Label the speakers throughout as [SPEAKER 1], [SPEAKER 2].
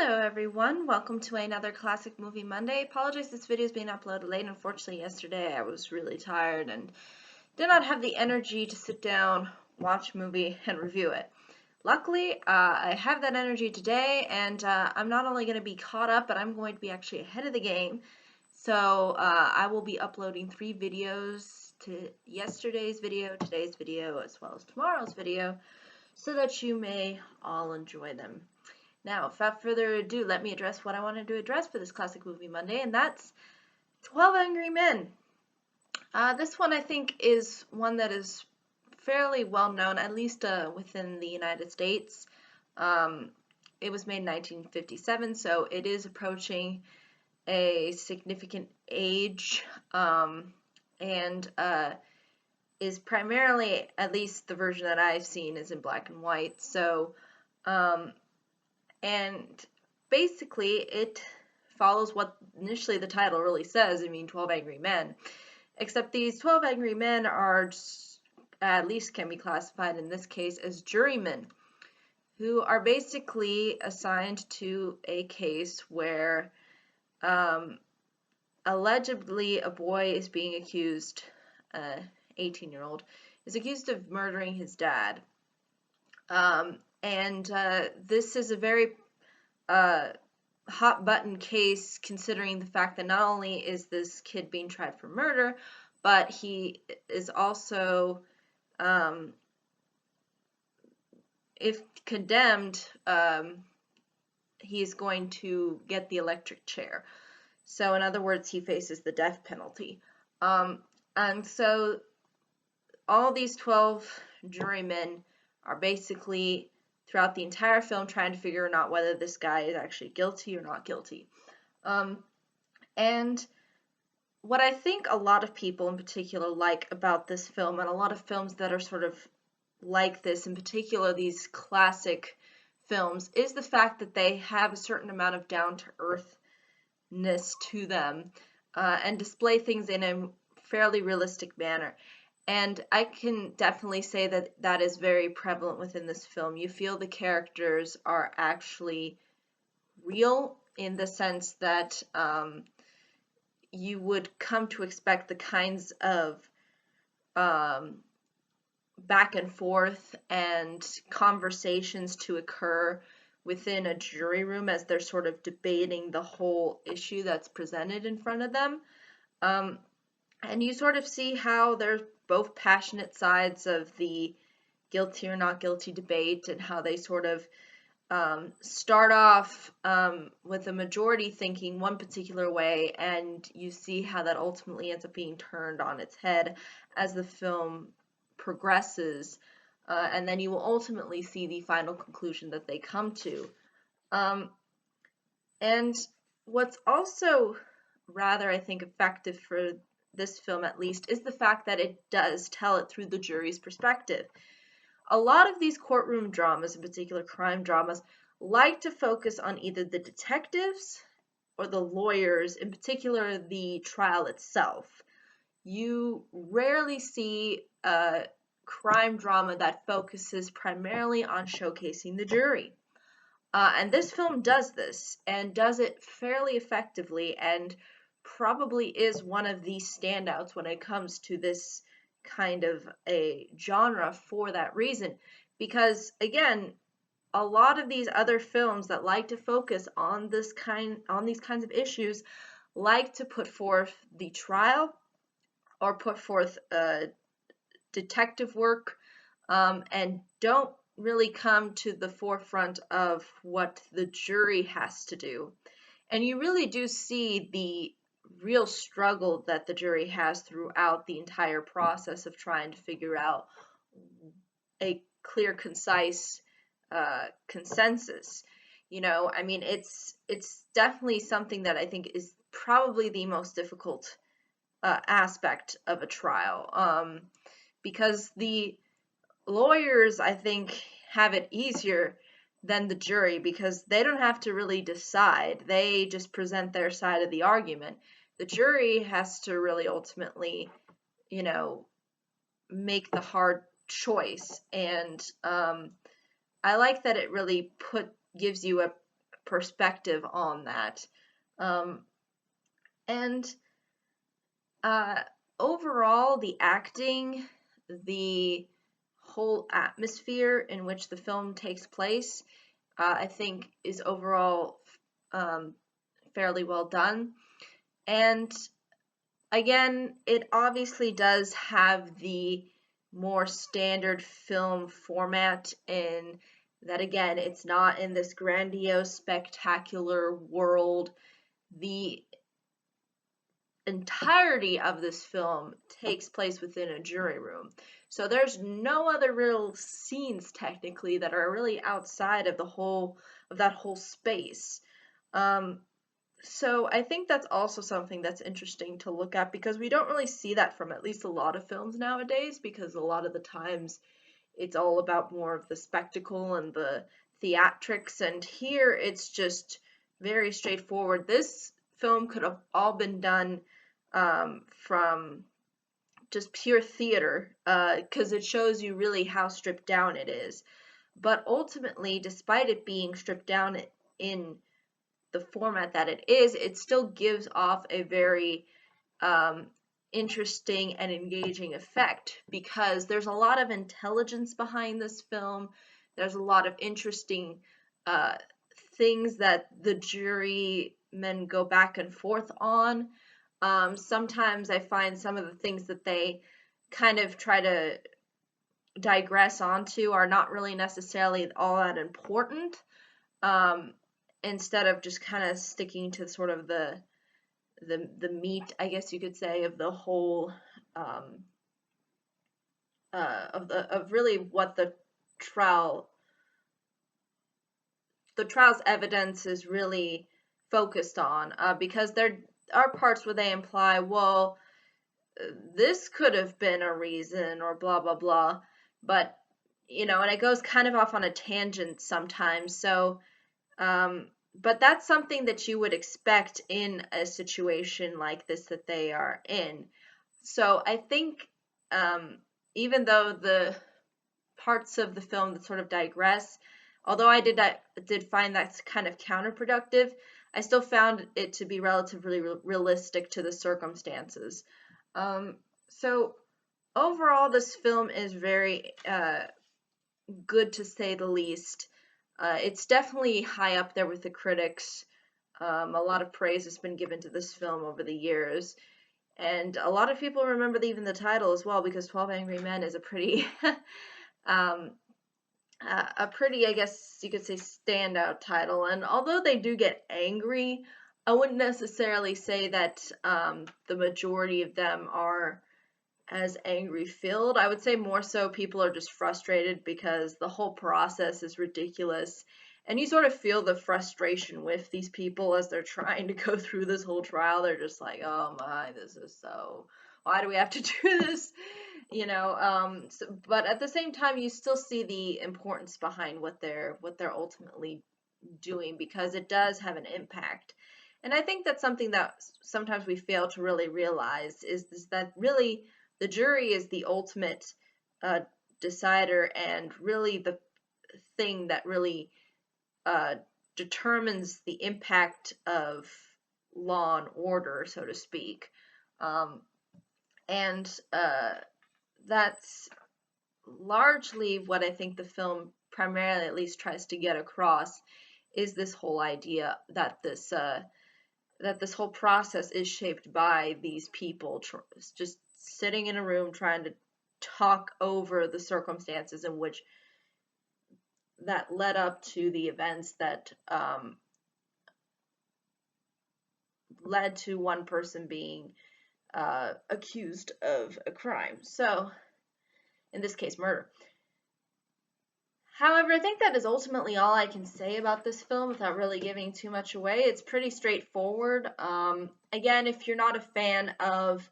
[SPEAKER 1] Hello everyone, welcome to another Classic Movie Monday. Apologize this video is being uploaded late. Unfortunately yesterday I was really tired and did not have the energy to sit down, watch a movie, and review it. Luckily, I have that energy today, and I'm not only going to be caught up, but I'm going to be actually ahead of the game. So I will be uploading 3 videos to yesterday's video, today's video, as well as tomorrow's video, so that you may all enjoy them. Now, without further ado, let me address what I wanted to address for this Classic Movie Monday, and that's 12 Angry Men. This one I think is one that is fairly well known, at least within the United States. It was made in 1957, so it is approaching a significant age, and is primarily, at least the version that I've seen, is in black and white. So, and basically it follows what initially the title really says. 12 Angry Men. Except these 12 Angry Men are, at least can be classified in this case, as jurymen, who are basically assigned to a case where allegedly a boy is being accused, 18-year-old, is accused of murdering his dad. This is a very hot button case, considering the fact that not only is this kid being tried for murder, but he is also, if condemned, he is going to get the electric chair. So in other words, he faces the death penalty. And so all these 12 jurymen are basically throughout the entire film trying to figure out whether this guy is actually guilty or not guilty. And what I think a lot of people in particular like about this film, and a lot of films that are sort of like this, in particular these classic films, is the fact that they have a certain amount of down-to-earthness to them, and display things in a fairly realistic manner. And I can definitely say that that is very prevalent within this film. You feel the characters are actually real, in the sense that you would come to expect the kinds of back and forth and conversations to occur within a jury room as they're sort of debating the whole issue that's presented in front of them. And you sort of see how there's both passionate sides of the guilty or not guilty debate, and how they sort of start off with a majority thinking one particular way, and you see how that ultimately ends up being turned on its head as the film progresses, and then you will ultimately see the final conclusion that they come to. And what's also rather, I think, effective for this film at least, is the fact that it does tell it through the jury's perspective. A lot of these courtroom dramas, in particular crime dramas, like to focus on either the detectives or the lawyers, in particular the trial itself. You rarely see a crime drama that focuses primarily on showcasing the jury. And this film does this, and does it fairly effectively, and probably is one of the standouts when it comes to this kind of a genre for that reason. Because again, a lot of these other films that like to focus on these kinds of issues like to put forth the trial, or put forth detective work, and don't really come to the forefront of what the jury has to do. And you really do see the real struggle that the jury has throughout the entire process of trying to figure out a clear, concise consensus. It's definitely something that I think is probably the most difficult aspect of a trial, because the lawyers, I think, have it easier than the jury, because they don't have to really decide. They just present their side of the argument. The jury has to really ultimately, make the hard choice. And I like that it really gives you a perspective on that. And overall, the acting, the whole atmosphere in which the film takes place, I think is overall fairly well done. And again, it obviously does have the more standard film format in that, again, it's not in this grandiose, spectacular world. The entirety of this film takes place within a jury room. So there's no other real scenes technically that are really outside of that whole space. So I think that's also something that's interesting to look at, because we don't really see that from at least a lot of films nowadays, because a lot of the times it's all about more of the spectacle and the theatrics, and here it's just very straightforward. This film could have all been done from just pure theater, because it shows you really how stripped down it is. But ultimately, despite it being stripped down in the format that it is, it still gives off a very interesting and engaging effect, because there's a lot of intelligence behind this film. There's a lot of interesting things that the jurymen go back and forth on. Sometimes I find some of the things that they kind of try to digress onto are not really necessarily all that important. Instead of just kind of sticking to sort of the meat, I guess you could say, of the whole of really what the trial's evidence is really focused on, because there are parts where they imply, well, this could have been a reason, or blah blah blah, but and it goes kind of off on a tangent sometimes. So but that's something that you would expect in a situation like this that they are in. So I think even though the parts of the film that sort of digress, although I did find that's kind of counterproductive, I still found it to be relatively realistic to the circumstances. So overall, this film is very good, to say the least. It's definitely high up there with the critics. A lot of praise has been given to this film over the years. And a lot of people remember even the title as well, because 12 Angry Men is a pretty, I guess you could say, standout title. And although they do get angry, I wouldn't necessarily say that the majority of them are as angry filled. I would say more so people are just frustrated because the whole process is ridiculous, and you sort of feel the frustration with these people as they're trying to go through this whole trial. They're just like, oh my, this is so, why do we have to do this, but at the same time you still see the importance behind what they're ultimately doing, because it does have an impact. And I think that's something that sometimes we fail to really realize, is that really the jury is the ultimate decider, and really the thing that really determines the impact of law and order, so to speak. And that's largely what I think the film primarily at least tries to get across, is this whole idea that this whole process is shaped by these people just sitting in a room trying to talk over the circumstances in which that led up to the events that led to one person being accused of a crime. So, in this case, murder. However, I think that is ultimately all I can say about this film without really giving too much away. It's pretty straightforward. Again, if you're not a fan of,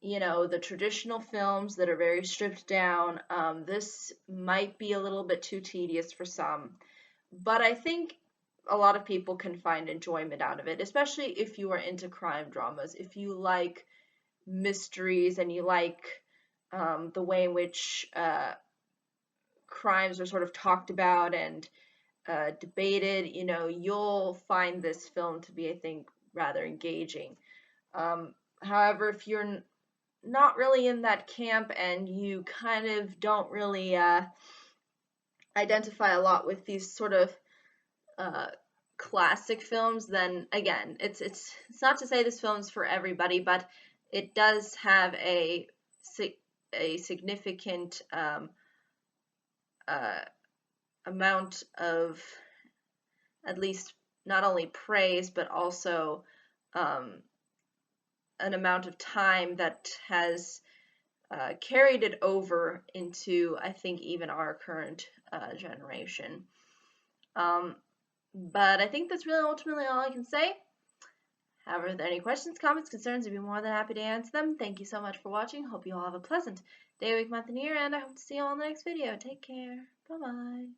[SPEAKER 1] the traditional films that are very stripped down, this might be a little bit too tedious for some. But I think a lot of people can find enjoyment out of it, especially if you are into crime dramas. If you like mysteries and you like the way in which crimes are sort of talked about, and debated, you know, you'll find this film to be, I think, rather engaging. However, if you're not really in that camp and you kind of don't really identify a lot with these sort of classic films, then again, it's not to say this film's for everybody, but it does have a significant amount of, at least not only praise, but also an amount of time that has carried it over into, I think, even our current generation. But I think that's really ultimately all I can say. However, if there are any questions, comments, concerns, I'd be more than happy to answer them. Thank you so much for watching. Hope you all have a pleasant day, week, month, and year, and I hope to see you all in the next video. Take care. Bye-bye.